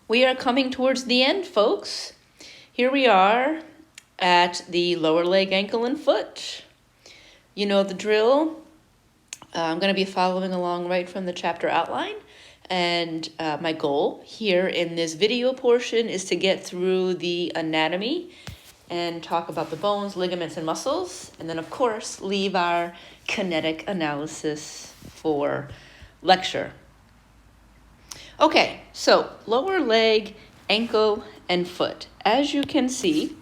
We are coming towards the end, folks. Here we are at the lower leg, ankle, and foot. You know the drill. I'm going to be following along right from the chapter outline. And my goal here in this video portion is to get through the anatomy and talk about the bones, ligaments, and muscles. And then, of course, leave our kinetic analysis for lecture. Okay, so lower leg, ankle, and foot. As you can see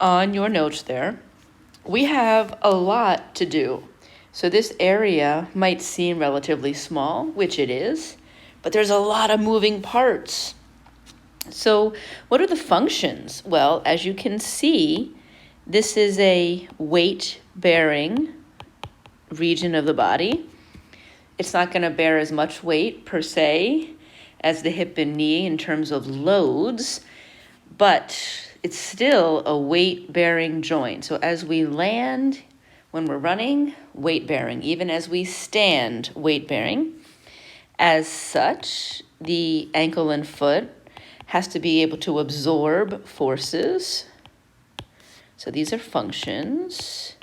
on your notes there, we have a lot to do. So this area might seem relatively small, which it is, but there's a lot of moving parts. So what are the functions? Well, as you can see, this is a weight-bearing region of the body. It's not going to bear as much weight per se as the hip and knee in terms of loads, but it's still a weight-bearing joint. So as we land, when we're running, weight-bearing. Even as we stand, weight-bearing. As such, the ankle and foot has to be able to absorb forces. So these are functions,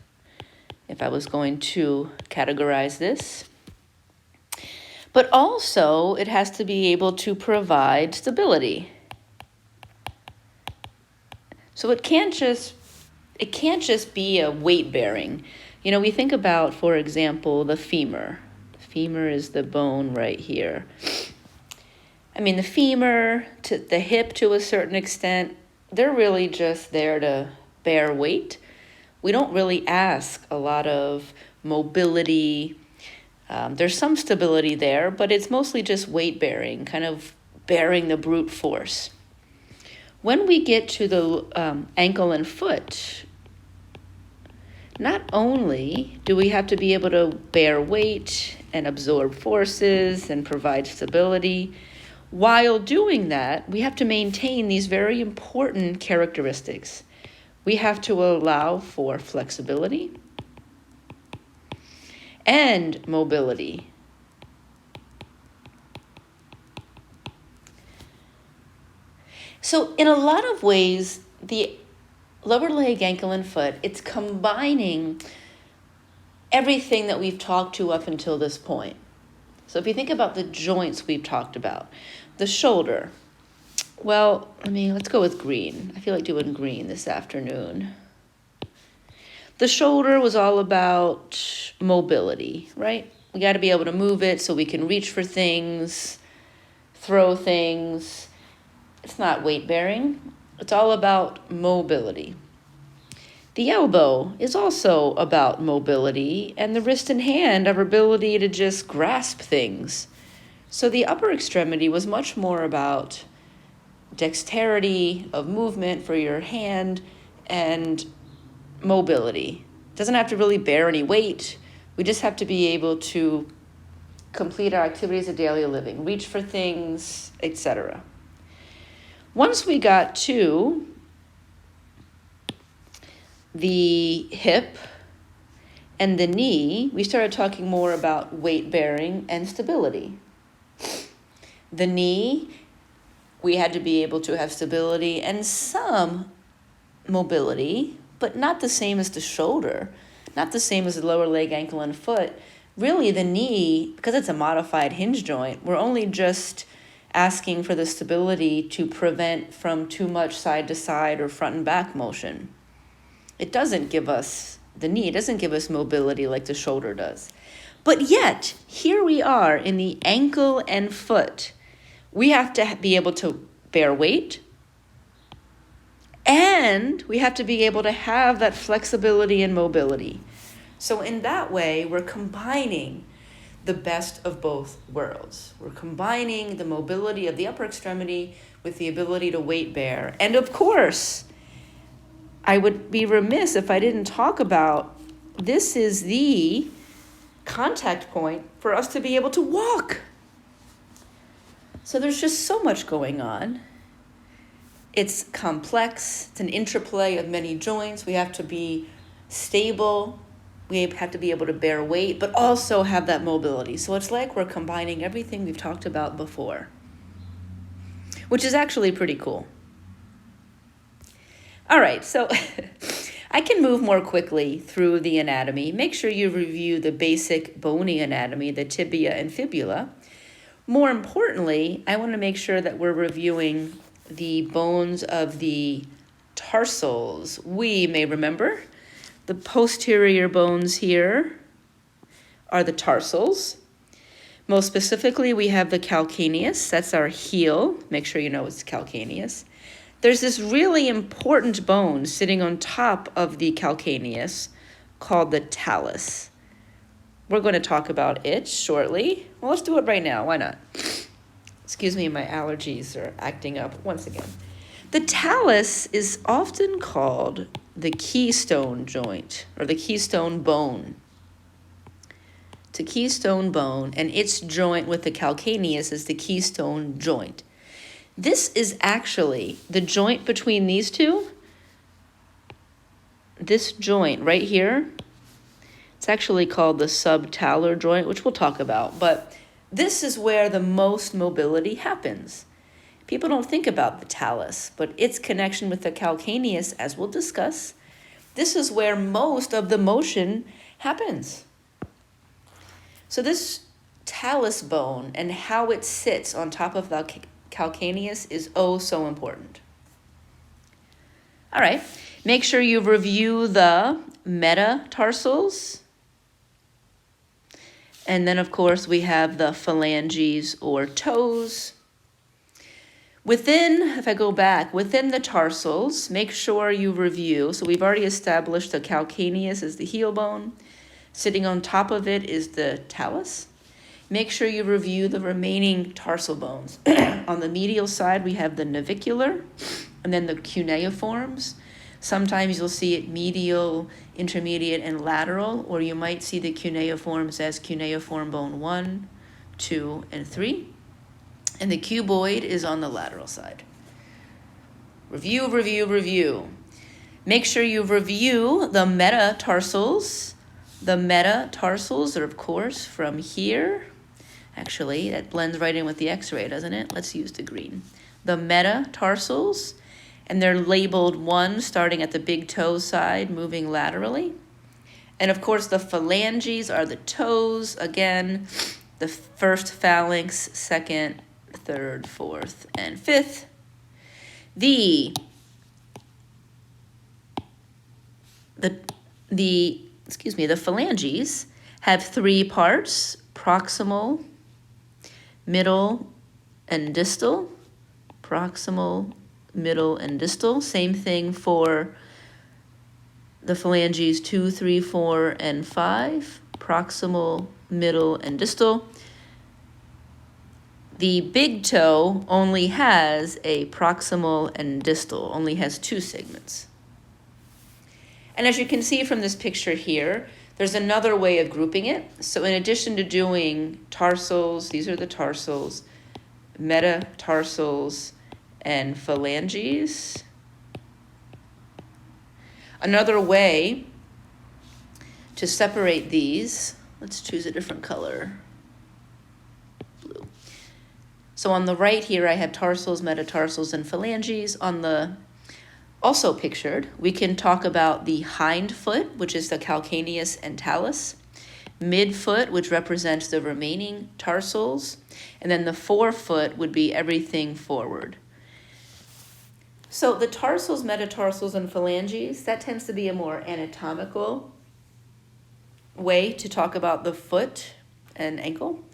if I was going to categorize this. But also, it has to be able to provide stability. So it can't just be a weight bearing. You know, we think about, for example, the femur. The femur is the bone right here. I mean, the femur to the hip to a certain extent, they're really just there to bear weight. We don't really ask a lot of mobility. There's some stability there, but it's mostly just weight bearing, kind of bearing the brute force. When we get to the ankle and foot, not only do we have to be able to bear weight and absorb forces and provide stability, while doing that, we have to maintain these very important characteristics. We have to allow for flexibility and mobility. So in a lot of ways, the lower leg, ankle, and foot, it's combining everything that we've talked to up until this point. So if you think about the joints we've talked about, the shoulder, well, let's go with green. I feel like doing green this afternoon. The shoulder was all about mobility, right? We got to be able to move it so we can reach for things, throw things. It's not weight bearing. It's all about mobility. The elbow is also about mobility, and the wrist and hand, our ability to just grasp things. So the upper extremity was much more about dexterity of movement for your hand and mobility. It doesn't have to really bear any weight. We just have to be able to complete our activities of daily living, reach for things, etc. Once we got to the hip and the knee, we started talking more about weight bearing and stability. The knee, we had to be able to have stability and some mobility, but not the same as the shoulder, not the same as the lower leg, ankle, and foot. Really, the knee, because it's a modified hinge joint, we're only just asking for the stability to prevent from too much side to side or front and back motion. It doesn't give us, the knee doesn't give us mobility like the shoulder does. But yet, here we are in the ankle and foot. We have to be able to bear weight, and we have to be able to have that flexibility and mobility. So in that way, we're combining the best of both worlds. We're combining the mobility of the upper extremity with the ability to weight bear. And of course, I would be remiss if I didn't talk about this is the contact point for us to be able to walk. So there's just so much going on. It's complex. It's an interplay of many joints. We have to be stable We have to be able to bear weight, but also have that mobility. So it's like we're combining everything we've talked about before, which is actually pretty cool. All right, so I can move more quickly through the anatomy. Make sure you review the basic bony anatomy, the tibia and fibula. More importantly, I want to make sure that we're reviewing the bones of the tarsals. We may remember the posterior bones here are the tarsals. Most specifically, we have the calcaneus. That's our heel. Make sure you know it's calcaneus. There's this really important bone sitting on top of the calcaneus called the talus. We're going to talk about it shortly. Well, let's do it right now. Why not? Excuse me, my allergies are acting up once again. The talus is often called the keystone joint or the keystone bone. It's a keystone bone, and its joint with the calcaneus is the keystone joint. This is actually the joint between these two. This joint right here, it's actually called the subtalar joint, which we'll talk about, but this is where the most mobility happens. People don't think about the talus, but its connection with the calcaneus, as we'll discuss, this is where most of the motion happens. So this talus bone and how it sits on top of the calcaneus is oh so important. All right, make sure you review the metatarsals. And then, of course, we have the phalanges or toes. Within, if I go back, within the tarsals, make sure you review. So we've already established the calcaneus is the heel bone. Sitting on top of it is the talus. Make sure you review the remaining tarsal bones. On the medial side, we have the navicular and then the cuneiforms. Sometimes you'll see it medial, intermediate, and lateral, or you might see the cuneiforms as cuneiform bone 1, 2, and 3. And the cuboid is on the lateral side. Review, review, review. Make sure you review the metatarsals. The metatarsals are, of course, from here. Actually, that blends right in with the x-ray, doesn't it? Let's use the green. The metatarsals, and they're labeled 1 starting at the big toe side, moving laterally. And of course, the phalanges are the toes. Again, the first phalanx, second, third, fourth, and fifth. The phalanges have 3 parts: proximal, middle, and distal. Proximal, middle, and distal. Same thing for the phalanges 2, 3, 4, and 5. Proximal, middle, and distal. The big toe only has a proximal and distal, only has 2 segments. And as you can see from this picture here, there's another way of grouping it. So in addition to doing tarsals, these are the tarsals, metatarsals, and phalanges. Another way to separate these, let's choose a different color. Blue. So on the right here, I have tarsals, metatarsals, and phalanges. On the also pictured, we can talk about the hind foot, which is the calcaneus and talus, midfoot, which represents the remaining tarsals, and then the forefoot would be everything forward. So the tarsals, metatarsals, and phalanges, that tends to be a more anatomical way to talk about the foot and ankle.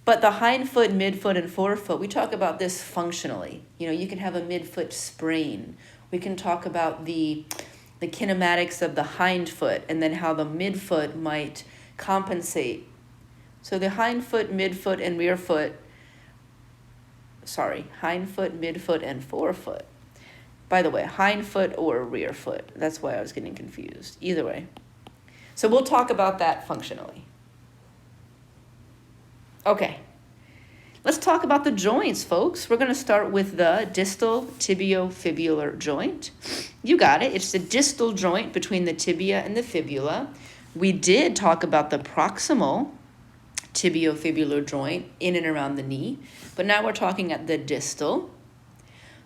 But the hind foot, midfoot, and forefoot, we talk about this functionally. You know, you can have a midfoot sprain. We can talk about the kinematics of the hind foot and then how the midfoot might compensate. So the hind foot, midfoot, and rear foot, hind foot, midfoot, and forefoot. By the way, hind foot or rear foot. That's why I was getting confused. Either way. So we'll talk about that functionally. Okay. Let's talk about the joints, folks. We're going to start with the distal tibiofibular joint. You got it. It's the distal joint between the tibia and the fibula. We did talk about the proximal tibiofibular joint in and around the knee, but now we're talking at the distal.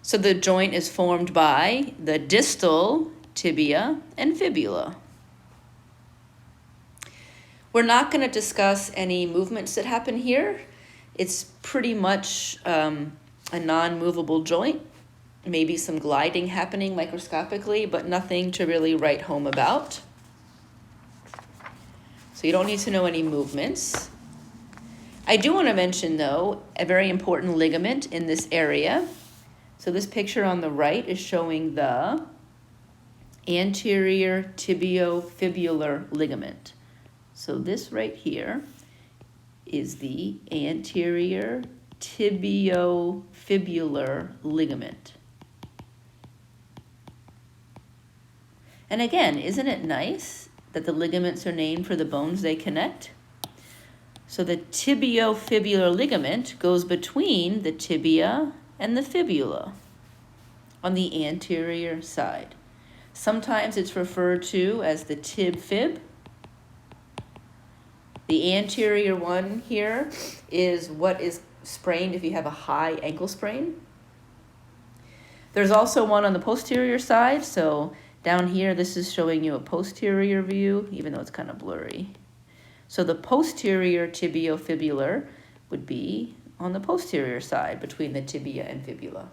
So the joint is formed by the distal tibia and fibula. We're not going to discuss any movements that happen here. It's pretty much a non-movable joint. Maybe some gliding happening microscopically, but nothing to really write home about. So you don't need to know any movements. I do want to mention, though, a very important ligament in this area. So this picture on the right is showing the anterior tibiofibular ligament. So this right here is the anterior tibiofibular ligament. And again, isn't it nice that the ligaments are named for the bones they connect? So the tibiofibular ligament goes between the tibia and the fibula on the anterior side. Sometimes it's referred to as the tib-fib. The anterior one here is what is sprained if you have a high ankle sprain. There's also one on the posterior side, so down here this is showing you a posterior view, even though it's kind of blurry. So the posterior tibiofibular would be on the posterior side between the tibia and fibula.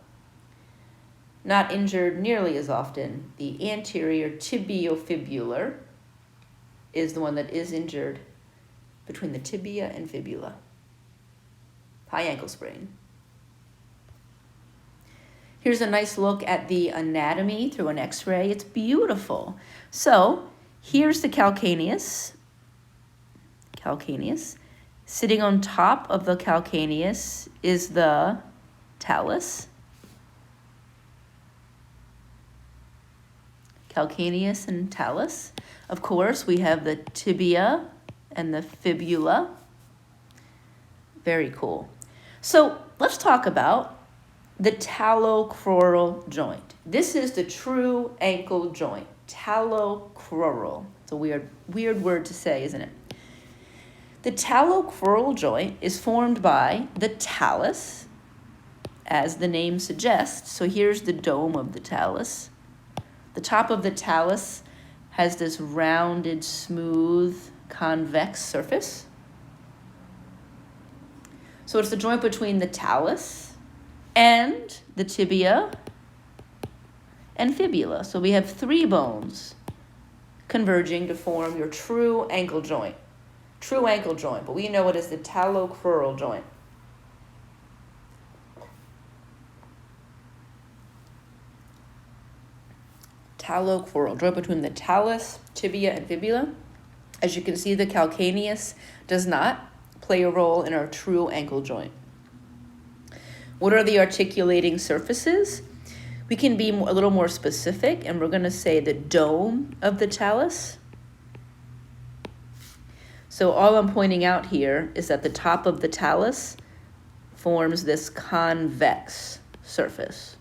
Not injured nearly as often. The anterior tibiofibular is the one that is injured between the tibia and fibula. High ankle sprain. Here's a nice look at the anatomy through an x-ray. It's beautiful. So here's the calcaneus. Sitting on top of the calcaneus is the talus. Calcaneus and talus. Of course, we have the tibia and the fibula. Very cool. So let's talk about the talocrural joint. This is the true ankle joint. Talocrural. It's a weird word to say, isn't it? The talocrural joint is formed by the talus, as the name suggests. So here's the dome of the talus. The top of the talus has this rounded, smooth, convex surface. So it's the joint between the talus and the tibia and fibula. So we have three bones converging to form your true ankle joint. True ankle joint, but we know it as the talocrural joint. Talocrural, joint between the talus, tibia, and fibula. As you can see, the calcaneus does not play a role in our true ankle joint. What are the articulating surfaces? We can be a little more specific, and we're going to say the dome of the talus. So all I'm pointing out here is that the top of the talus forms this convex surface.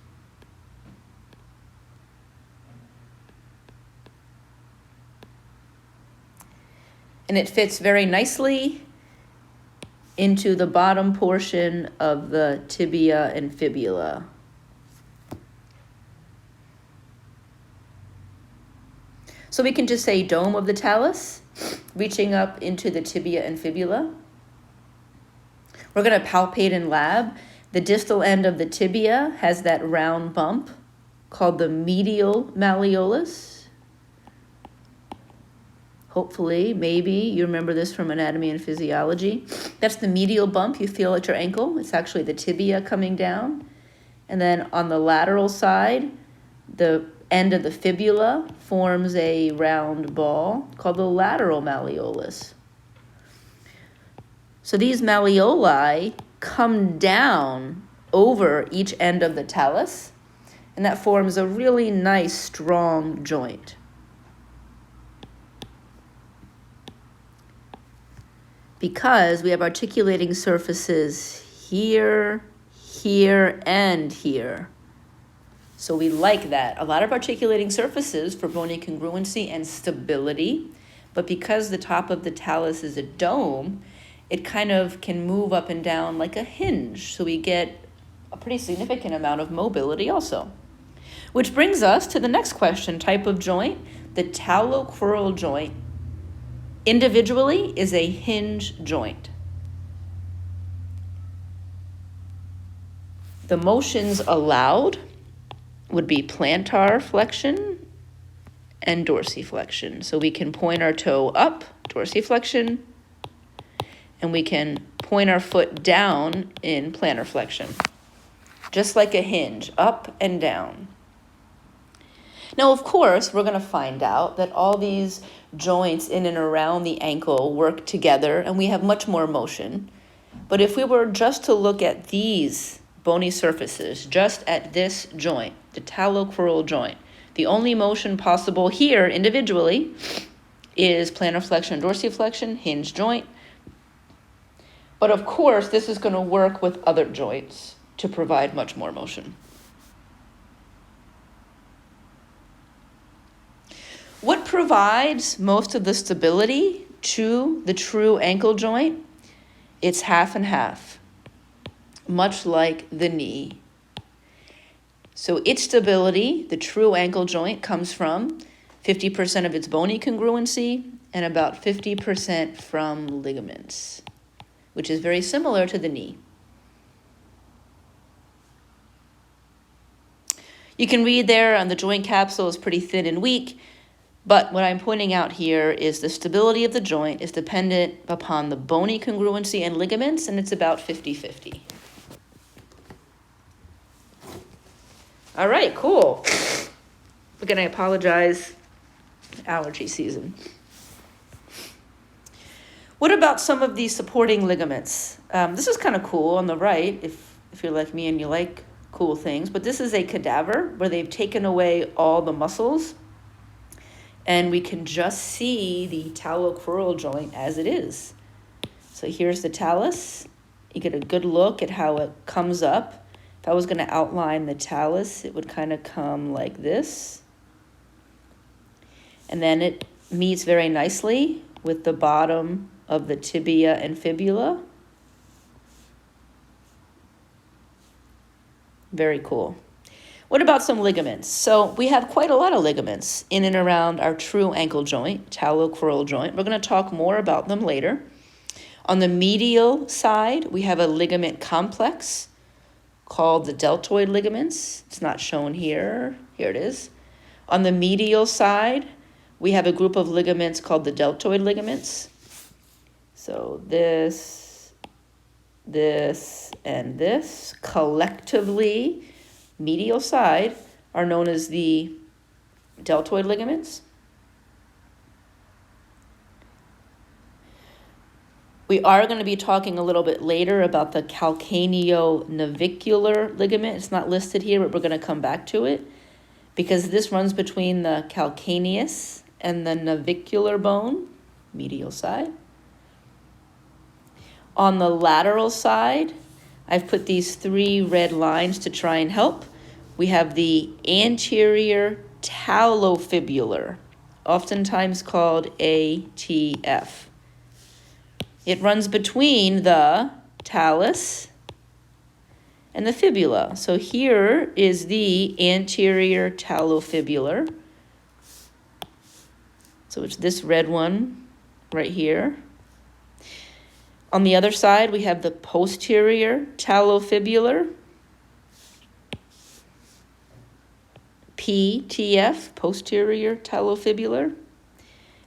And it fits very nicely into the bottom portion of the tibia and fibula. So we can just say dome of the talus, reaching up into the tibia and fibula. We're going to palpate in lab. The distal end of the tibia has that round bump called the medial malleolus. Hopefully, maybe you remember this from anatomy and physiology. That's the medial bump you feel at your ankle. It's actually the tibia coming down. And then on the lateral side, the end of the fibula forms a round ball called the lateral malleolus. So these malleoli come down over each end of the talus, and that forms a really nice, strong joint. Because we have articulating surfaces here, here, and here. So we like that. A lot of articulating surfaces for bony congruency and stability, but because the top of the talus is a dome, it kind of can move up and down like a hinge. So we get a pretty significant amount of mobility also. Which brings us to the next question, type of joint. The talocrural joint individually is a hinge joint. The motions allowed would be plantar flexion and dorsiflexion. So we can point our toe up, dorsiflexion, and we can point our foot down in plantar flexion, just like a hinge, up and down. Now, of course, we're going to find out that all these joints in and around the ankle work together, and we have much more motion. But if we were just to look at these bony surfaces, just at this joint, the talocrural joint, the only motion possible here individually is plantar flexion and dorsiflexion, hinge joint. But of course, this is going to work with other joints to provide much more motion. What provides most of the stability to the true ankle joint? It's half and half, much like the knee. So its stability, the true ankle joint, comes from 50% of its bony congruency and about 50% from ligaments, which is very similar to the knee. You can read there on the joint capsule is pretty thin and weak, but what I'm pointing out here is the stability of the joint is dependent upon the bony congruency and ligaments, and it's about 50-50. All right, cool. Again, I apologize, allergy season. What about some of these supporting ligaments? This is kind of cool on the right, if you're like me and you like cool things, but this is a cadaver where they've taken away all the muscles, and we can just see the talocrural joint as it is. So here's the talus. You get a good look at how it comes up. If I was going to outline the talus, it would kind of come like this. And then it meets very nicely with the bottom of the tibia and fibula. Very cool. What about some ligaments? So we have quite a lot of ligaments in and around our true ankle joint, talocrural joint. We're going to talk more about them later. On the medial side, we have a ligament complex called the deltoid ligaments. It's not shown here. Here it is. On the medial side, we have a group of ligaments called the deltoid ligaments. So this, and this, collectively, medial side, are known as the deltoid ligaments. We are going to be talking a little bit later about the calcaneonavicular ligament. It's not listed here, but we're going to come back to it because this runs between the calcaneus and the navicular bone, medial side. On the lateral side, I've put these 3 red lines to try and help. We have the anterior talofibular, oftentimes called ATF. It runs between the talus and the fibula. So here is the anterior talofibular. So it's this red one right here. On the other side, we have the posterior talofibular, PTF, posterior talofibular.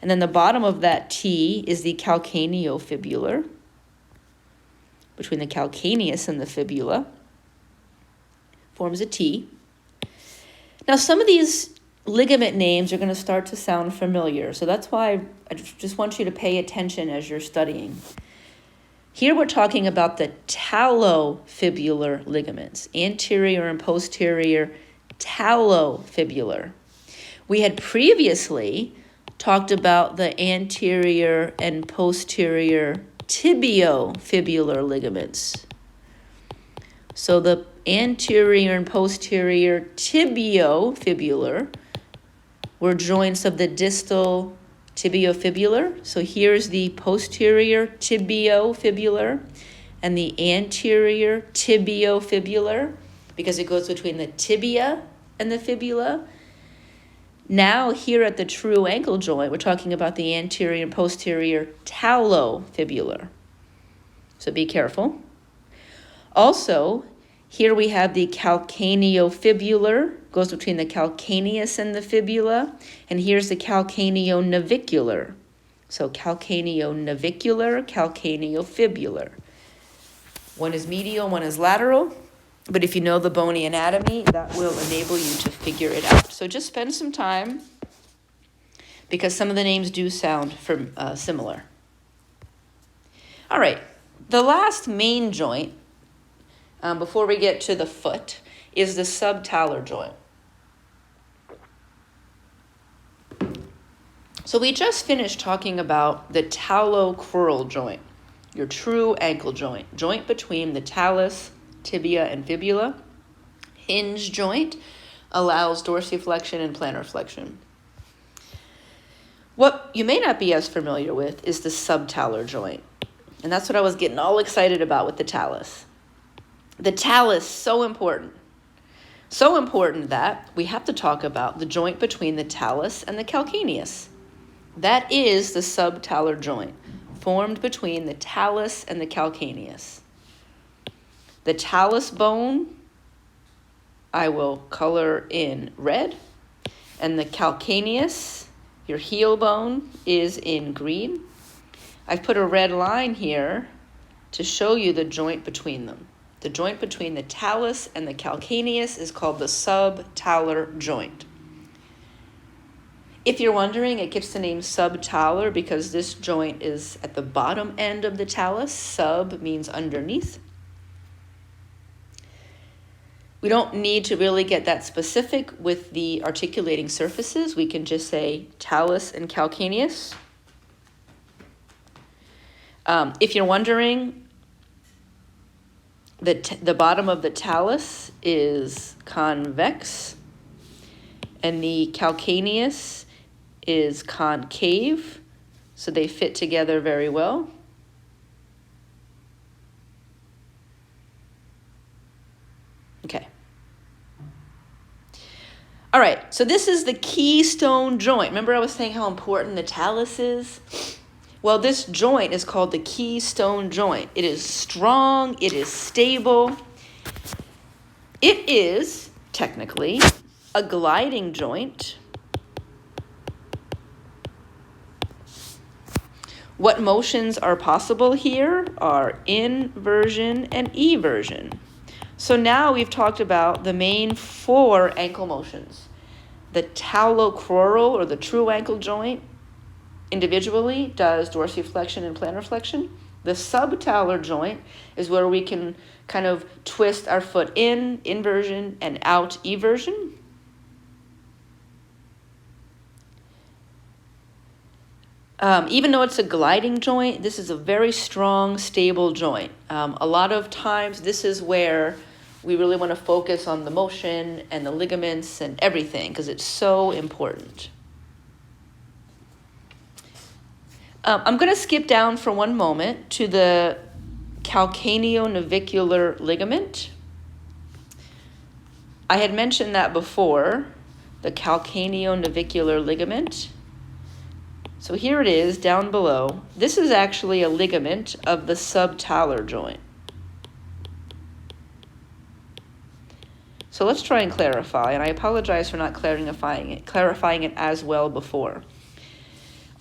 And then the bottom of that T is the calcaneofibular, between the calcaneus and the fibula, forms a T. Now, some of these ligament names are going to start to sound familiar, so that's why I just want you to pay attention as you're studying. Here we're talking about the talofibular ligaments, anterior and posterior talofibular. We had previously talked about the anterior and posterior tibiofibular ligaments. So the anterior and posterior tibiofibular were joints of the distal tibiofibular. So here's the posterior tibiofibular and the anterior tibiofibular, because it goes between the tibia and the fibula. Now here at the true ankle joint, we're talking about the anterior and posterior talofibular. So be careful. Also, here we have the calcaneofibular, goes between the calcaneus and the fibula, and here's the calcaneonavicular. So calcaneonavicular, calcaneofibular. One is medial, one is lateral, but if you know the bony anatomy, that will enable you to figure it out. So just spend some time, because some of the names do sound similar. All right, the last main joint, before we get to the foot, is the subtalar joint. So we just finished talking about the talocrural joint, your true ankle joint, joint between the talus, tibia, and fibula. Hinge joint allows dorsiflexion and plantar flexion. What you may not be as familiar with is the subtalar joint. And that's what I was getting all excited about with the talus. The talus, so important. So important that we have to talk about the joint between the talus and the calcaneus. That is the subtalar joint, formed between the talus and the calcaneus. The talus bone, I will color in red, and the calcaneus, your heel bone, is in green. I've put a red line here to show you the joint between them. The joint between the talus and the calcaneus is called the subtalar joint. If you're wondering, it gets the name subtalar because this joint is at the bottom end of the talus. Sub means underneath. We don't need to really get that specific with the articulating surfaces. We can just say talus and calcaneus. If you're wondering, the bottom of the talus is convex and the calcaneus is concave, so they fit together very well. Okay. All right, so this is the keystone joint. Remember I was saying how important the talus is? Well, this joint is called the keystone joint. It is strong, it is stable. It is, technically, a gliding joint. What motions are possible here are inversion and eversion. So now we've talked about the main 4 ankle motions. The talocrural, or the true ankle joint, individually does dorsiflexion and plantar flexion. The subtalar joint is where we can kind of twist our foot in, inversion, and out, eversion. Even though it's a gliding joint, this is a very strong, stable joint. A lot of times this is where we really want to focus on the motion and the ligaments and everything because it's so important. I'm going to skip down for one moment to the calcaneonavicular ligament. I had mentioned that before, the calcaneonavicular ligament. So here it is down below. This is actually a ligament of the subtalar joint. So let's try and clarify, and I apologize for not clarifying it as well before.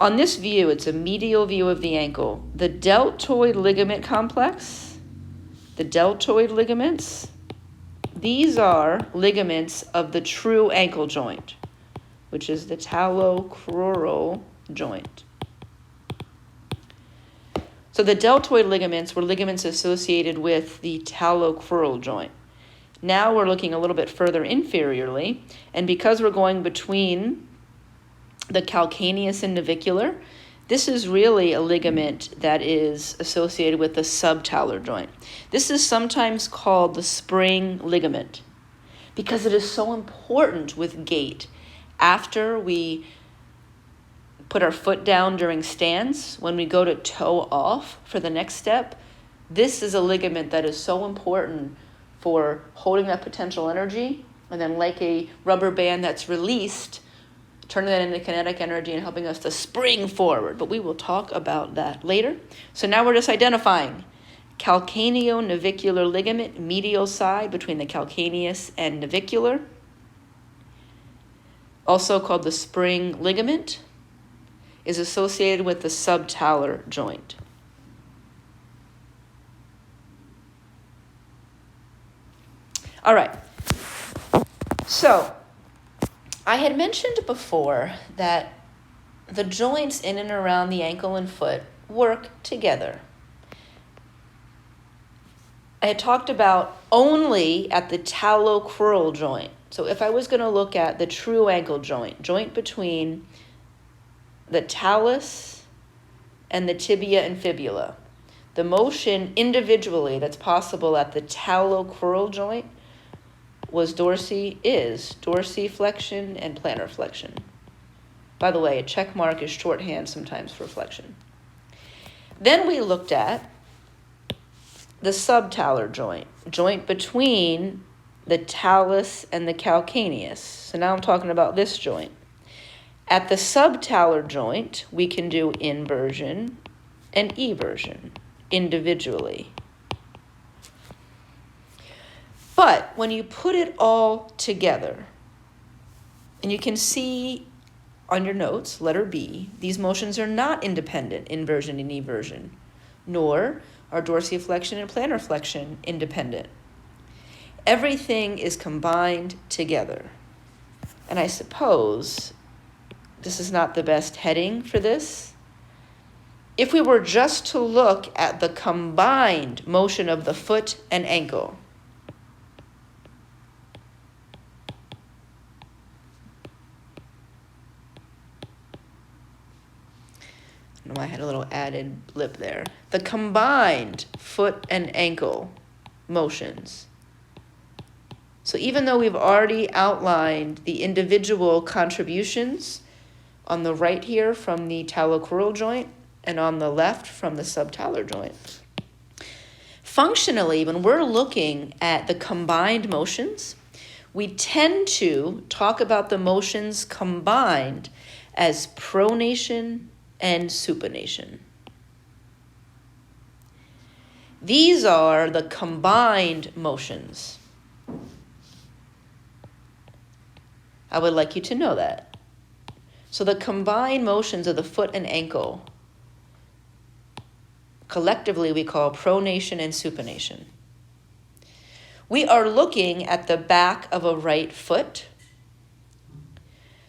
On this view, it's a medial view of the ankle. The deltoid ligament complex, the deltoid ligaments, these are ligaments of the true ankle joint, which is the talocrural joint. So the deltoid ligaments were ligaments associated with the talocrural joint. Now we're looking a little bit further inferiorly, and because we're going between the calcaneus and navicular, this is really a ligament that is associated with the subtalar joint. This is sometimes called the spring ligament because it is so important with gait. After we put our foot down during stance, when we go to toe off for the next step, this is a ligament that is so important for holding that potential energy, and then like a rubber band that's released, turning that into kinetic energy and helping us to spring forward. But we will talk about that later. So now we're just identifying calcaneonavicular ligament, medial side between the calcaneus and navicular, also called the spring ligament, is associated with the subtalar joint. All right, so I had mentioned before that the joints in and around the ankle and foot work together. I had talked about only at the talocrural joint. So if I was going to look at the true ankle joint between the talus and the tibia and fibula, the motion individually that's possible at the talocrural joint is dorsiflexion and plantar flexion. By the way, a check mark is shorthand sometimes for flexion. Then we looked at the subtalar joint between the talus and the calcaneus. So now I'm talking about this joint. At the subtalar joint, we can do inversion and eversion individually. But when you put it all together, and you can see on your notes, letter B, these motions are not independent, inversion and eversion, nor are dorsiflexion and plantar flexion independent. Everything is combined together. And I suppose this is not the best heading for this. If we were just to look at the combined motion of the foot and ankle, I had a little added blip there. The combined foot and ankle motions. So even though we've already outlined the individual contributions on the right here from the talocrural joint and on the left from the subtalar joint, functionally, when we're looking at the combined motions, we tend to talk about the motions combined as pronation and supination. These are the combined motions. I would like you to know that. So the combined motions of the foot and ankle, collectively we call pronation and supination. We are looking at the back of a right foot.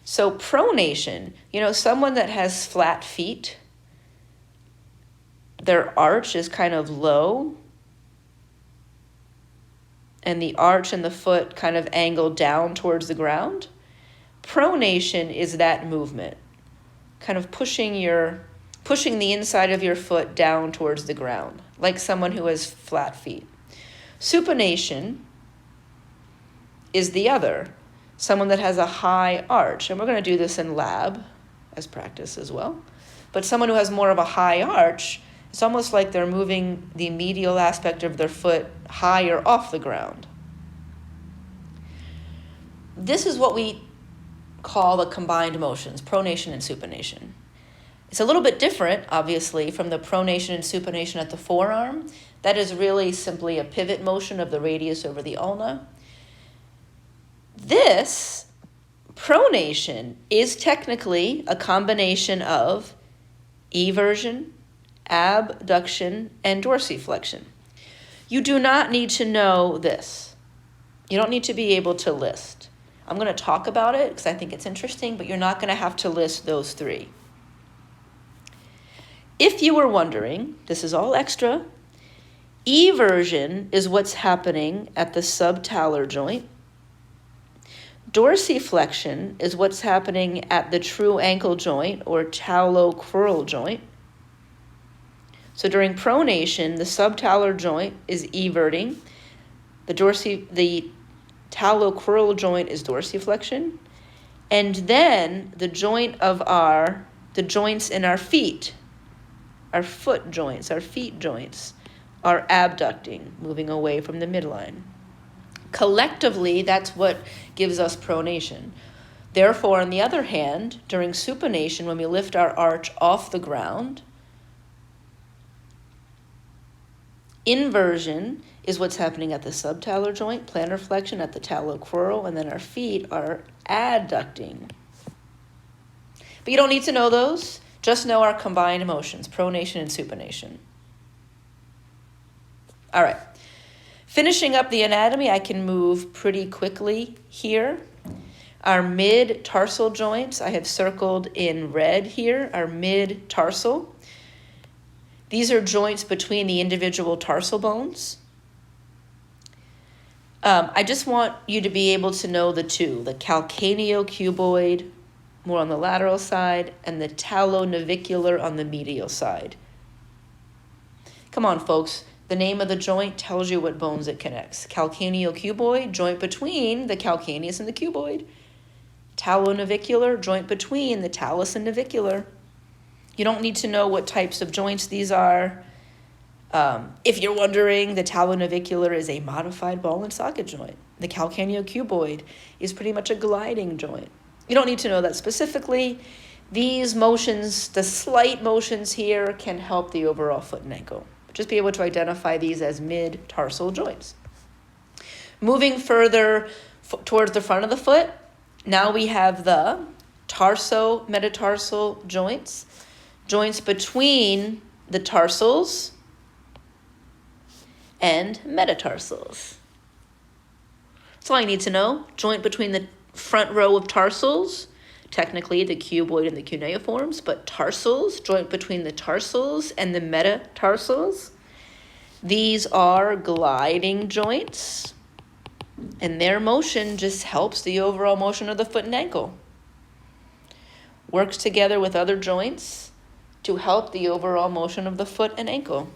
So pronation, someone that has flat feet, their arch is kind of low, and the arch and the foot kind of angle down towards the ground. Pronation is that movement, kind of pushing the inside of your foot down towards the ground, like someone who has flat feet. Supination is the other, someone that has a high arch, and we're going to do this in lab as practice as well. But someone who has more of a high arch, it's almost like they're moving the medial aspect of their foot higher off the ground. This is what we call the combined motions, pronation and supination. It's a little bit different, obviously, from the pronation and supination at the forearm. That is really simply a pivot motion of the radius over the ulna. This pronation is technically a combination of eversion, abduction, and dorsiflexion. You do not need to know this. You don't need to be able to list. I'm going to talk about it because I think it's interesting, but you're not going to have to list those three. If you were wondering, this is all extra. Eversion is what's happening at the subtalar joint. Dorsiflexion is what's happening at the true ankle joint or talocrural joint. So during pronation, the subtalar joint is everting. The talocrural joint is dorsiflexion. And then the joint of our the joints in our feet, our foot joints, our feet joints, are abducting, moving away from the midline. Collectively, that's what gives us pronation. Therefore, on the other hand, during supination, when we lift our arch off the ground, inversion is what's happening at the subtalar joint, plantar flexion at the talocrural, and then our feet are adducting. But you don't need to know those. Just know our combined motions, pronation and supination. All right. Finishing up the anatomy, I can move pretty quickly here. Our mid-tarsal joints, I have circled in red here, our mid-tarsal. These are joints between the individual tarsal bones. I just want you to be able to know the two, the calcaneocuboid, more on the lateral side, and the talonavicular on the medial side. Come on, folks. The name of the joint tells you what bones it connects. Calcaneocuboid, joint between the calcaneus and the cuboid. Talonavicular, joint between the talus and navicular. You don't need to know what types of joints these are. If you're wondering, the talonavicular is a modified ball and socket joint. The calcaneocuboid is pretty much a gliding joint. You don't need to know that specifically. These motions, the slight motions here, can help the overall foot and ankle. Just be able to identify these as mid-tarsal joints. Moving further towards the front of the foot, now we have the tarso-metatarsal joints, joints between the tarsals and metatarsals. That's all I need to know. Joint between the front row of tarsals, technically the cuboid and the cuneiforms, but tarsals, joint between the tarsals and the metatarsals. These are gliding joints, and their motion just helps the overall motion of the foot and ankle. Works together with other joints to help the overall motion of the foot and ankle.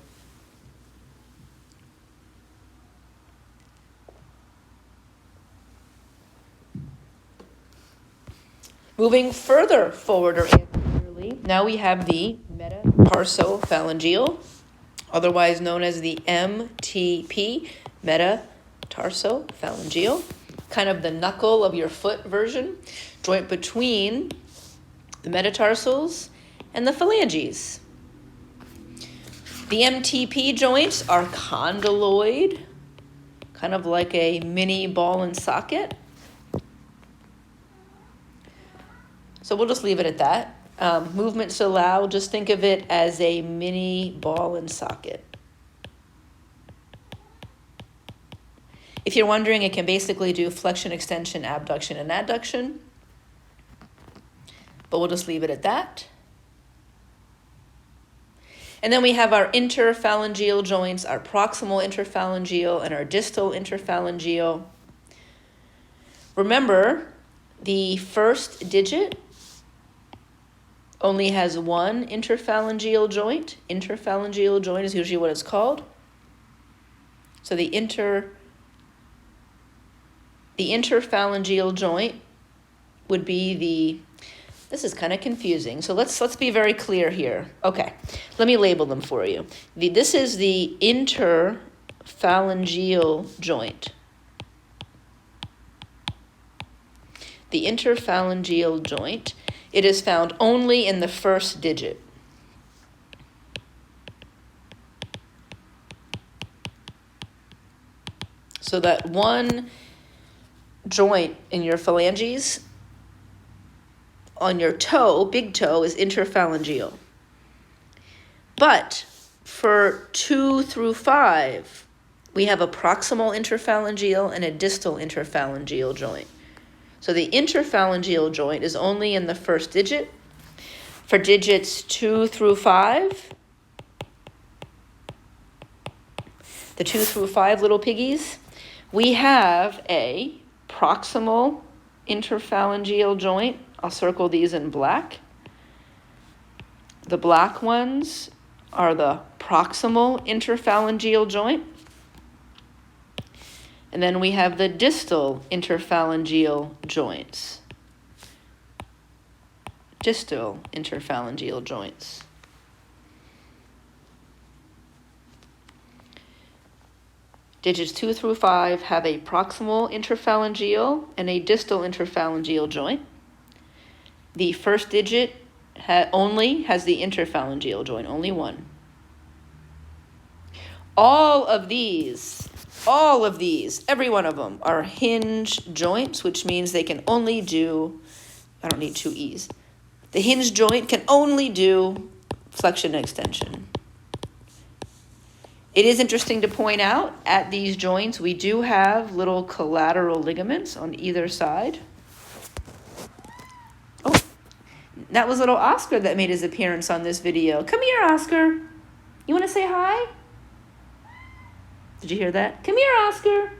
Moving further forward or anteriorly, now we have the metatarsophalangeal, otherwise known as the MTP, metatarsophalangeal, kind of the knuckle of your foot version, joint between the metatarsals and the phalanges. The MTP joints are condyloid, kind of like a mini ball and socket. So we'll just leave it at that. Movements allowed, just think of it as a mini ball and socket. If you're wondering, it can basically do flexion, extension, abduction, and adduction. But we'll just leave it at that. And then we have our interphalangeal joints, our proximal interphalangeal and our distal interphalangeal. Remember, the first digit only has one interphalangeal joint. Interphalangeal joint is usually what it's called. So the interphalangeal joint would be this is kind of confusing. So let's be very clear here. Okay, let me label them for you. This is the interphalangeal joint. The interphalangeal joint, it is found only in the first digit. So that one joint in your phalanges on your toe, big toe, is interphalangeal. But for 2 through 5, we have a proximal interphalangeal and a distal interphalangeal joint. So the interphalangeal joint is only in the first digit. For digits 2 through 5, the 2 through 5 little piggies, we have a proximal interphalangeal joint. I'll circle these in black. The black ones are the proximal interphalangeal joint. And then we have the distal interphalangeal joints. distal interphalangeal joints. Digits 2 through 5 have a proximal interphalangeal and a distal interphalangeal joint. The first digit only has the interphalangeal joint, only one. All of these, every one of them are hinge joints, which means they can only do, I don't need two E's. The hinge joint can only do flexion and extension. It is interesting to point out at these joints, we do have little collateral ligaments on either side. Oh, that was little Oscar that made his appearance on this video. Come here, Oscar. You want to say hi? Did you hear that? Come here, Oscar.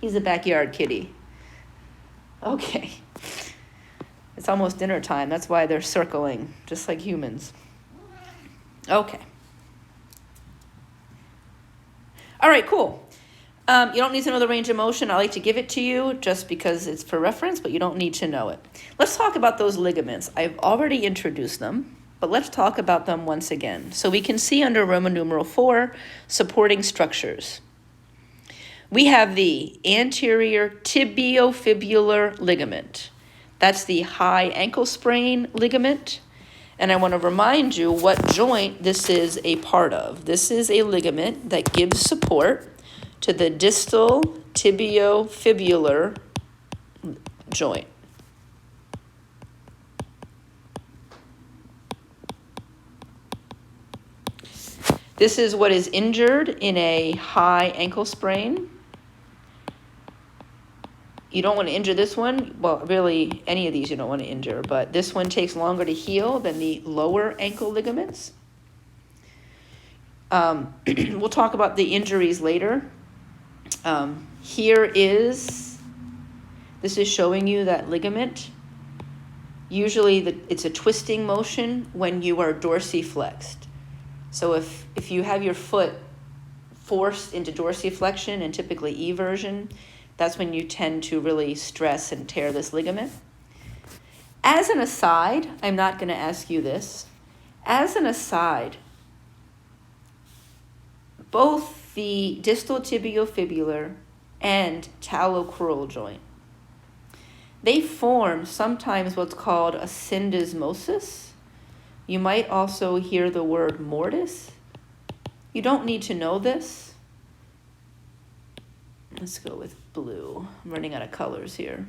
He's a backyard kitty. Okay. It's almost dinner time. That's why they're circling, just like humans. Okay. All right, cool. You don't need to know the range of motion. I like to give it to you just because it's for reference, but you don't need to know it. Let's talk about those ligaments. I've already introduced them, but let's talk about them once again. So we can see under Roman numeral 4, supporting structures. We have the anterior tibiofibular ligament. That's the high ankle sprain ligament. And I want to remind you what joint this is a part of. This is a ligament that gives support to the distal tibiofibular joint. This is what is injured in a high ankle sprain. You don't want to injure this one. Well, really, any of these you don't want to injure, but this one takes longer to heal than the lower ankle ligaments. We'll talk about the injuries later. This is showing you that ligament. Usually it's a twisting motion when you are dorsiflexed. So if you have your foot forced into dorsiflexion and typically eversion, that's when you tend to really stress and tear this ligament. As an aside, I'm not going to ask you this. As an aside, both the distal tibiofibular and talocrural joint, they form sometimes what's called a syndesmosis. You might also hear the word mortise. You don't need to know this. Let's go with blue. I'm running out of colors here.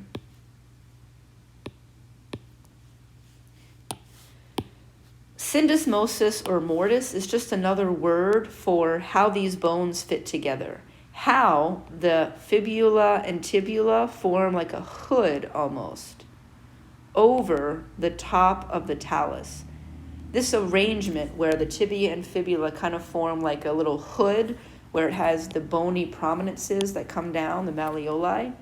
Syndesmosis or mortise is just another word for how these bones fit together. How the fibula and tibula form like a hood almost over the top of the talus. This arrangement where the tibia and fibula kind of form like a little hood where it has the bony prominences that come down, the malleoli.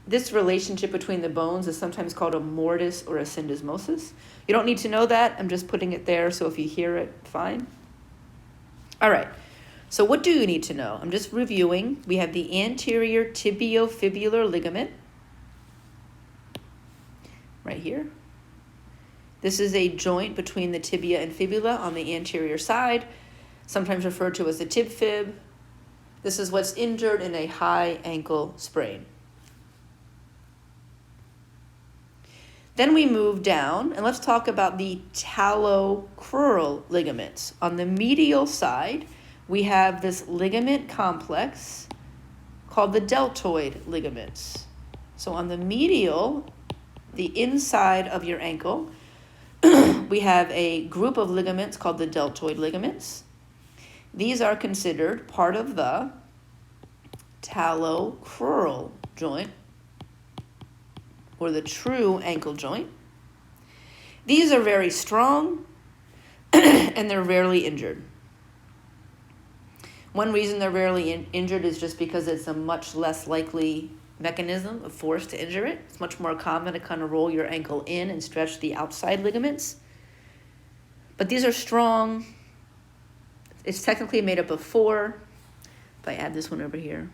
This relationship between the bones is sometimes called a mortise or a syndesmosis. You don't need to know that. I'm just putting it there, so if you hear it, fine. All right, so what do you need to know? I'm just reviewing. We have the anterior tibiofibular ligament right here. This is a joint between the tibia and fibula on the anterior side, sometimes referred to as the tib fib. This is what's injured in a high ankle sprain. Then we move down, and let's talk about the talocrural ligaments. On the medial side, we have this ligament complex called the deltoid ligaments. So on the medial, the inside of your ankle, we have a group of ligaments called the deltoid ligaments. These are considered part of the talocrural joint, or the true ankle joint. These are very strong and they're rarely injured. One reason they're rarely injured is just because it's a much less likely mechanism of force to injure it. It's much more common to kind of roll your ankle in and stretch the outside ligaments. But these are strong. It's technically made up of 4. If I add this one over here,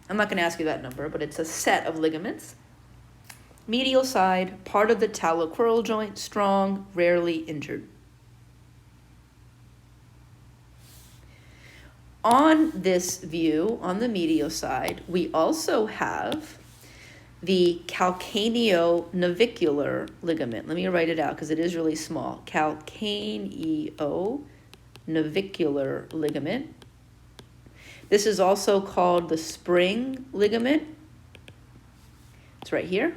I'm not going to ask you that number, but it's a set of ligaments. Medial side, part of the talocrural joint, strong, rarely injured. On this view, on the medial side, we also have the calcaneonavicular ligament. Let me write it out because it is really small. Calcaneonavicular ligament. This is also called the spring ligament. It's right here.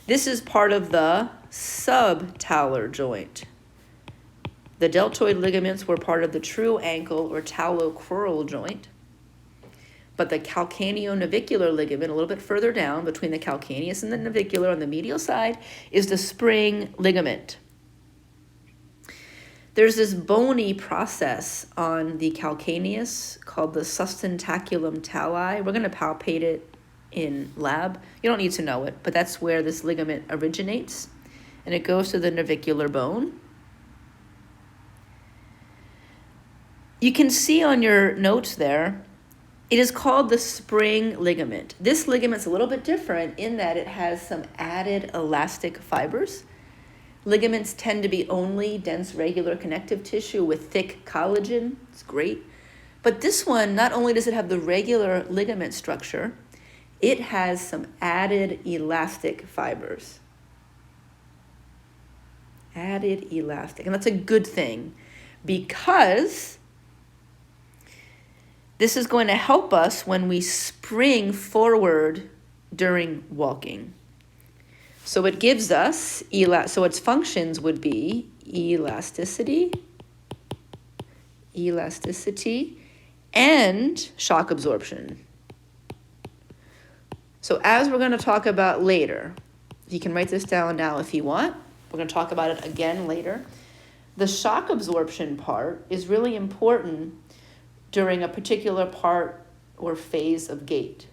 This is part of the subtalar joint. The deltoid ligaments were part of the true ankle or talocrural joint. But the calcaneonavicular ligament, a little bit further down between the calcaneus and the navicular on the medial side, is the spring ligament. There's this bony process on the calcaneus called the sustentaculum tali. We're going to palpate it in lab. You don't need to know it, but that's where this ligament originates. And it goes to the navicular bone. You can see on your notes there, it is called the spring ligament. This ligament's a little bit different in that it has some added elastic fibers. Ligaments tend to be only dense regular connective tissue with thick collagen. It's great. But this one, not only does it have the regular ligament structure, it has some added elastic fibers. Added elastic. And that's a good thing because this is going to help us when we spring forward during walking. So it gives us, so its functions would be elasticity, and shock absorption. So as we're going to talk about later, you can write this down now if you want. We're going to talk about it again later. The shock absorption part is really important during a particular part or phase of gait.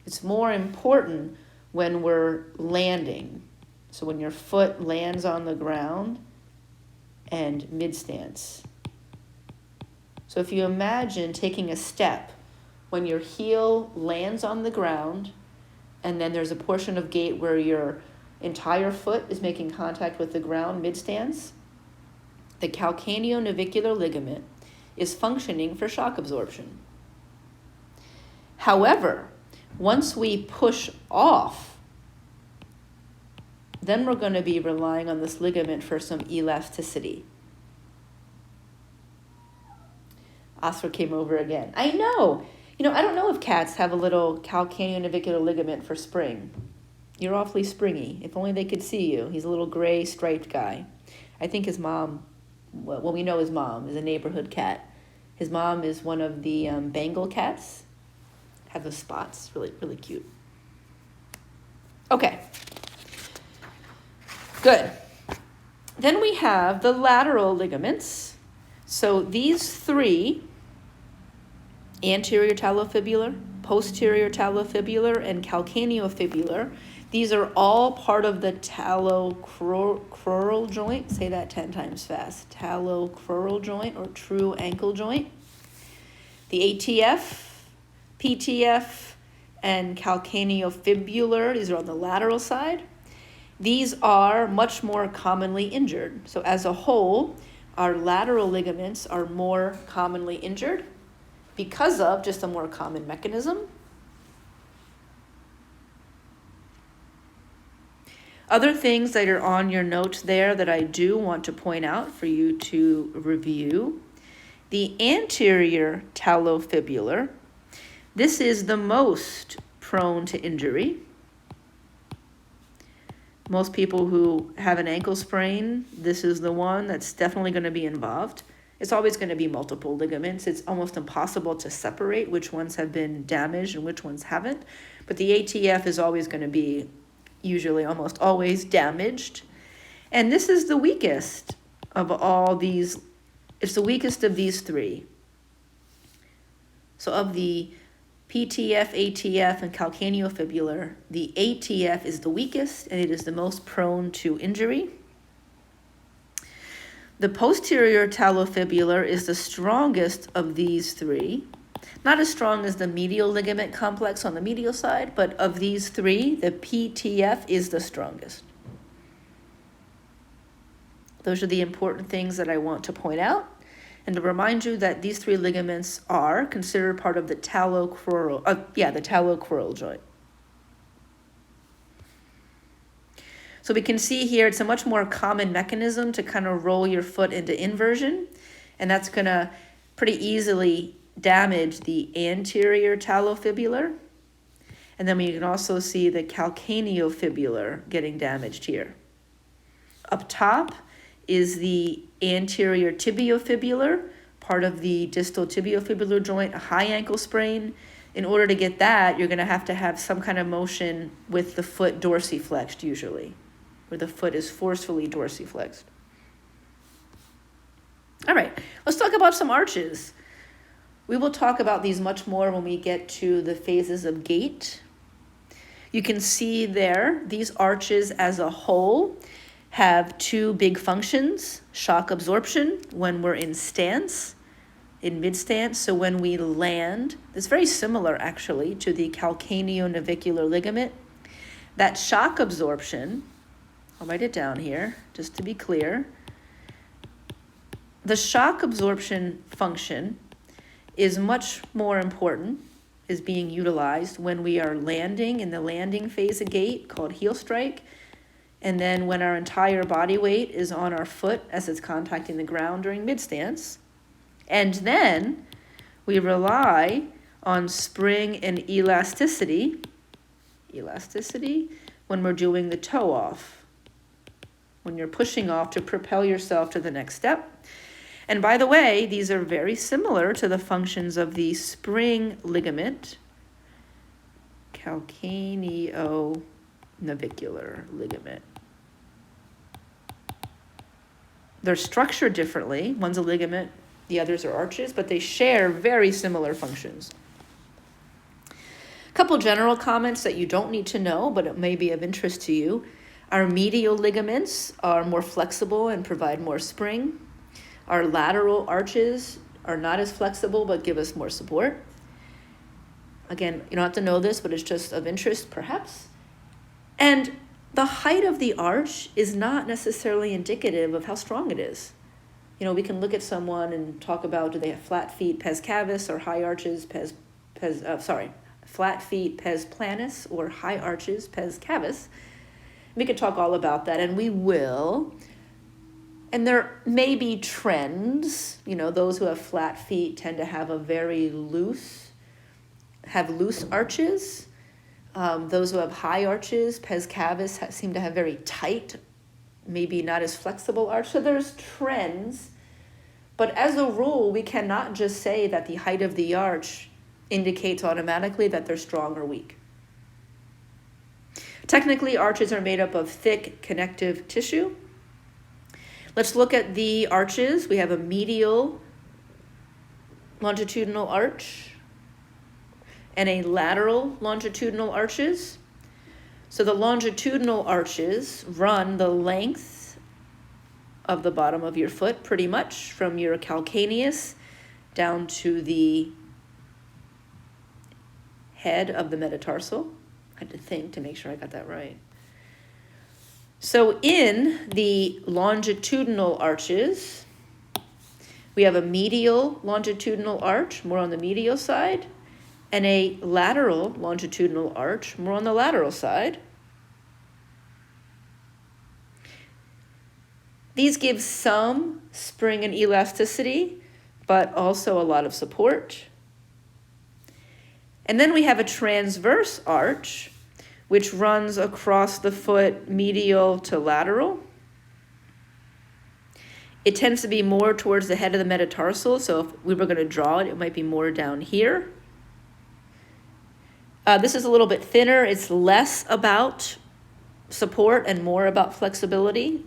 It's more important when we're landing. So when your foot lands on the ground and mid-stance. So if you imagine taking a step when your heel lands on the ground and then there's a portion of gait where your entire foot is making contact with the ground mid-stance, the calcaneonavicular ligament is functioning for shock absorption. However, once we push off, then we're going to be relying on this ligament for some elasticity. Oscar came over again. I know. I don't know if cats have a little calcaneonavicular ligament for spring. You're awfully springy. If only they could see you. He's a little gray striped guy. I think his mom, well, we know his mom is a neighborhood cat. His mom is one of the Bengal cats. Have those spots. Really, really cute. Okay. Good. Then we have the lateral ligaments. So these three, anterior talofibular, posterior talofibular, and calcaneofibular, these are all part of the talocrural joint. Say that 10 times fast. Talocrural joint or true ankle joint. The ATF, PTF, and calcaneofibular, these are on the lateral side. These are much more commonly injured. So as a whole, our lateral ligaments are more commonly injured because of just a more common mechanism. Other things that are on your notes there that I do want to point out for you to review. The anterior talofibular, this is the most prone to injury. Most people who have an ankle sprain, this is the one that's definitely going to be involved. It's always going to be multiple ligaments. It's almost impossible to separate which ones have been damaged and which ones haven't. But the ATF is always going to be, usually almost always, damaged. And this is the weakest of all these. It's the weakest of these three. So of the PTF, ATF, and calcaneofibular, the ATF is the weakest and it is the most prone to injury. The posterior talofibular is the strongest of these three. Not as strong as the medial ligament complex on the medial side, but of these three, the PTF is the strongest. Those are the important things that I want to point out. And to remind you that these three ligaments are considered part of the talocrural, the talocrural joint. So we can see here it's a much more common mechanism to kind of roll your foot into inversion, and that's going to pretty easily damage the anterior talofibular. And then we can also see the calcaneofibular getting damaged here. Up top is the anterior tibiofibular, part of the distal tibiofibular joint, a high ankle sprain. In order to get that, you're going to have some kind of motion with the foot dorsiflexed usually, where the foot is forcefully dorsiflexed. All right, let's talk about some arches. We will talk about these much more when we get to the phases of gait. You can see there, these arches as a whole have two big functions: shock absorption when we're in stance, in mid-stance. So when we land, it's very similar actually to the calcaneonavicular ligament. That shock absorption, I'll write it down here just to be clear. The shock absorption function is much more important, is being utilized when we are landing in the landing phase of gait called heel strike. And then when our entire body weight is on our foot as it's contacting the ground during mid-stance. And then we rely on spring and elasticity when we're doing the toe off, when you're pushing off to propel yourself to the next step. And by the way, these are very similar to the functions of the spring ligament, calcaneonavicular ligament. They're structured differently. One's a ligament, the others are arches, but they share very similar functions. A couple general comments that you don't need to know, but it may be of interest to you. Our medial ligaments are more flexible and provide more spring. Our lateral arches are not as flexible, but give us more support. Again, you don't have to know this, but it's just of interest, perhaps. And the height of the arch is not necessarily indicative of how strong it is. You know, we can look at someone and talk about, do they have flat feet, pes cavus, or high arches, flat feet, pes planus, or high arches, pes cavus. We could talk all about that, and we will. And there may be trends. You know, those who have flat feet tend to have loose arches. Those who have high arches, pes cavus, seem to have very tight, maybe not as flexible arch. So there's trends. But as a rule, we cannot just say that the height of the arch indicates automatically that they're strong or weak. Technically, arches are made up of thick connective tissue. Let's look at the arches. We have a medial longitudinal arch and a lateral longitudinal arches. So the longitudinal arches run the length of the bottom of your foot, pretty much from your calcaneus down to the head of the metatarsal. I had to think to make sure I got that right. So in the longitudinal arches, we have a medial longitudinal arch, more on the medial side, and a lateral longitudinal arch, more on the lateral side. These give some spring and elasticity, but also a lot of support. And then we have a transverse arch, which runs across the foot medial to lateral. It tends to be more towards the head of the metatarsal, so if we were going to draw it, it might be more down here. This is a little bit thinner. It's less about support and more about flexibility.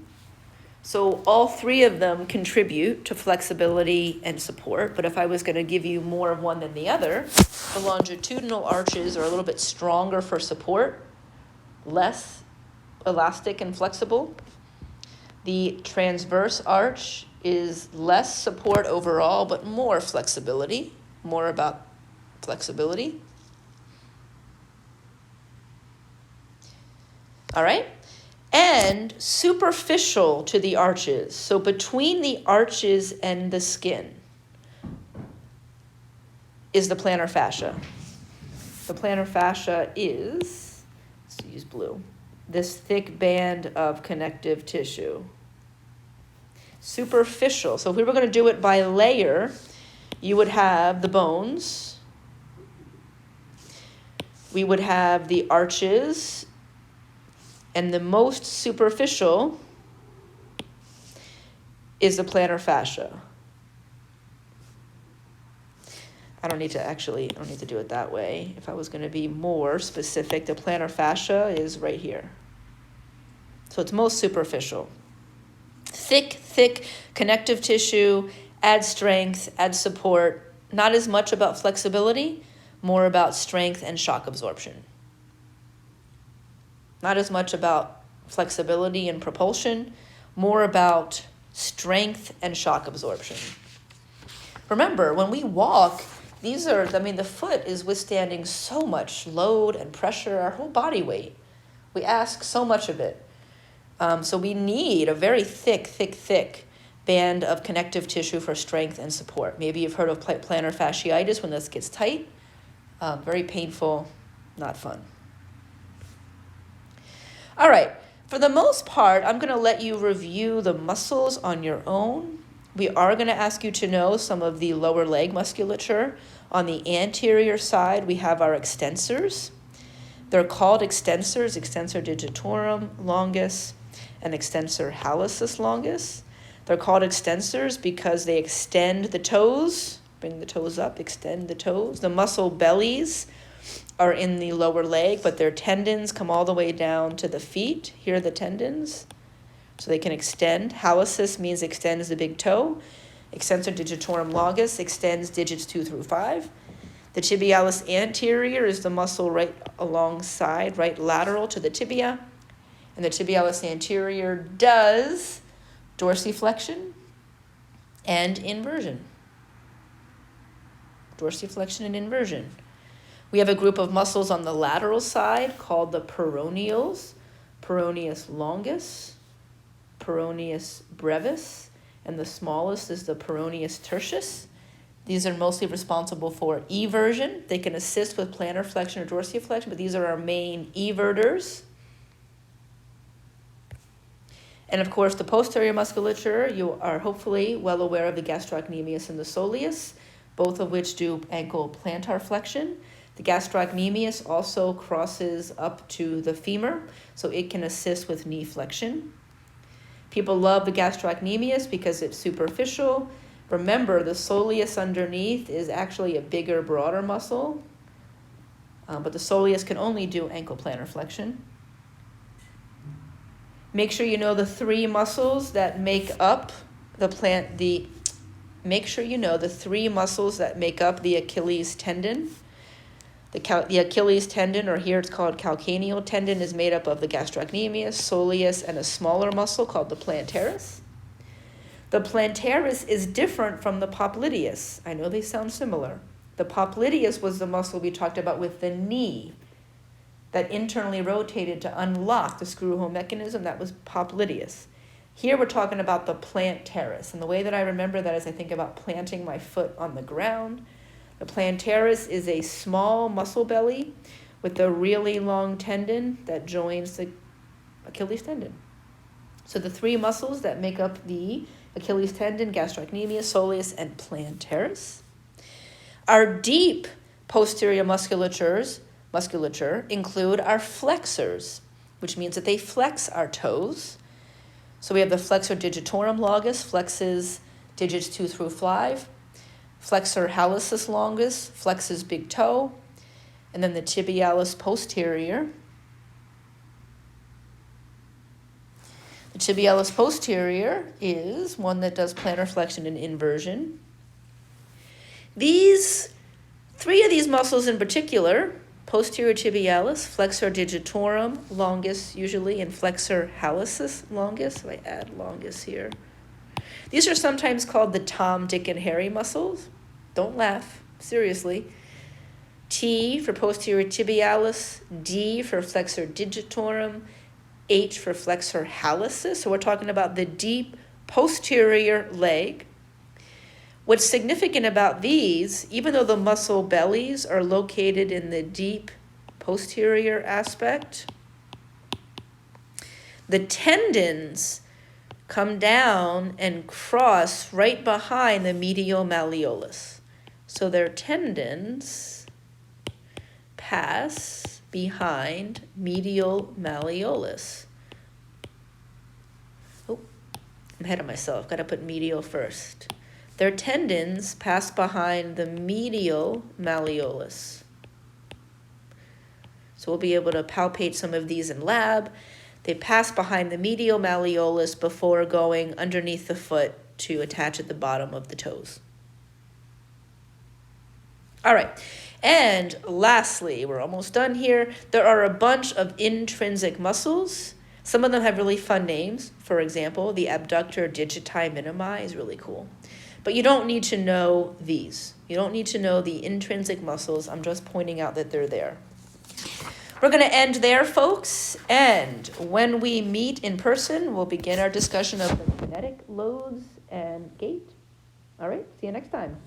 So all three of them contribute to flexibility and support, but if I was going to give you more of one than the other, the longitudinal arches are a little bit stronger for support, less elastic and flexible. The transverse arch is less support overall, but more flexibility, more about flexibility. All right? And superficial to the arches. So between the arches and the skin is the plantar fascia. The plantar fascia is, let's use blue, this thick band of connective tissue. Superficial. So if we were going to do it by layer, you would have the bones. We would have the arches. And the most superficial is the plantar fascia. I don't need to do it that way. If I was going to be more specific, the plantar fascia is right here. So it's most superficial. Thick connective tissue, adds strength, adds support. Not as much about flexibility, more about strength and shock absorption. Not as much about flexibility and propulsion, more about strength and shock absorption. Remember, when we walk, the foot is withstanding so much load and pressure, our whole body weight. We ask so much of it. So we need a very thick band of connective tissue for strength and support. Maybe you've heard of plantar fasciitis when this gets tight. Very painful, not fun. All right, for the most part, I'm going to let you review the muscles on your own. We are going to ask you to know some of the lower leg musculature. On the anterior side, we have our extensors. They're called extensors, extensor digitorum longus and extensor hallucis longus. They're called extensors because they extend the toes, bring the toes up, extend the toes. The muscle bellies are in the lower leg, but their tendons come all the way down to the feet. Here are the tendons, so they can extend. Hallucis means extends the big toe. Extensor digitorum longus extends digits 2 through 5. The tibialis anterior is the muscle right alongside, right lateral to the tibia. And the tibialis anterior does dorsiflexion and inversion. Dorsiflexion and inversion. We have a group of muscles on the lateral side called the peroneals, peroneus longus, peroneus brevis, and the smallest is the peroneus tertius. These are mostly responsible for eversion. They can assist with plantar flexion or dorsiflexion, but these are our main everters. And of course, the posterior musculature, you are hopefully well aware of the gastrocnemius and the soleus, both of which do ankle plantar flexion. The gastrocnemius also crosses up to the femur, so it can assist with knee flexion. People love the gastrocnemius because it's superficial. Remember, the soleus underneath is actually a bigger, broader muscle, but the soleus can only do ankle plantar flexion. Make sure you know the three muscles that make up the Achilles tendon. The Achilles tendon, or here it's called calcaneal tendon, is made up of the gastrocnemius, soleus, and a smaller muscle called the plantaris. The plantaris is different from the popliteus. I know they sound similar. The popliteus was the muscle we talked about with the knee that internally rotated to unlock the screw-hole mechanism. That was popliteus. Here we're talking about the plantaris. And the way that I remember that is I think about planting my foot on the ground. The plantaris is a small muscle belly with a really long tendon that joins the Achilles tendon. So the three muscles that make up the Achilles tendon, gastrocnemius, soleus, and plantaris. Our deep posterior musculature include our flexors, which means that they flex our toes. So we have the flexor digitorum longus, flexes digits 2 through 5. Flexor hallucis longus, flexes big toe. And then the tibialis posterior. The tibialis posterior is one that does plantar flexion and inversion. Three of these muscles in particular, posterior tibialis, flexor digitorum longus usually, and flexor hallucis longus. If I add longus here. These are sometimes called the Tom, Dick, and Harry muscles. Don't laugh, seriously. T for posterior tibialis, D for flexor digitorum, H for flexor hallucis. So we're talking about the deep posterior leg. What's significant about these, even though the muscle bellies are located in the deep posterior aspect, the tendons come down and cross right behind the medial malleolus. So their tendons pass behind medial malleolus. Oh, I'm ahead of myself. Got to put medial first. Their tendons pass behind the medial malleolus. So we'll be able to palpate some of these in lab. They pass behind the medial malleolus before going underneath the foot to attach at the bottom of the toes. All right, and lastly, we're almost done here. There are a bunch of intrinsic muscles. Some of them have really fun names. For example, the abductor digiti minimi is really cool. But you don't need to know these. You don't need to know the intrinsic muscles. I'm just pointing out that they're there. We're going to end there, folks. And when we meet in person, we'll begin our discussion of the kinetic loads and gait. All right, see you next time.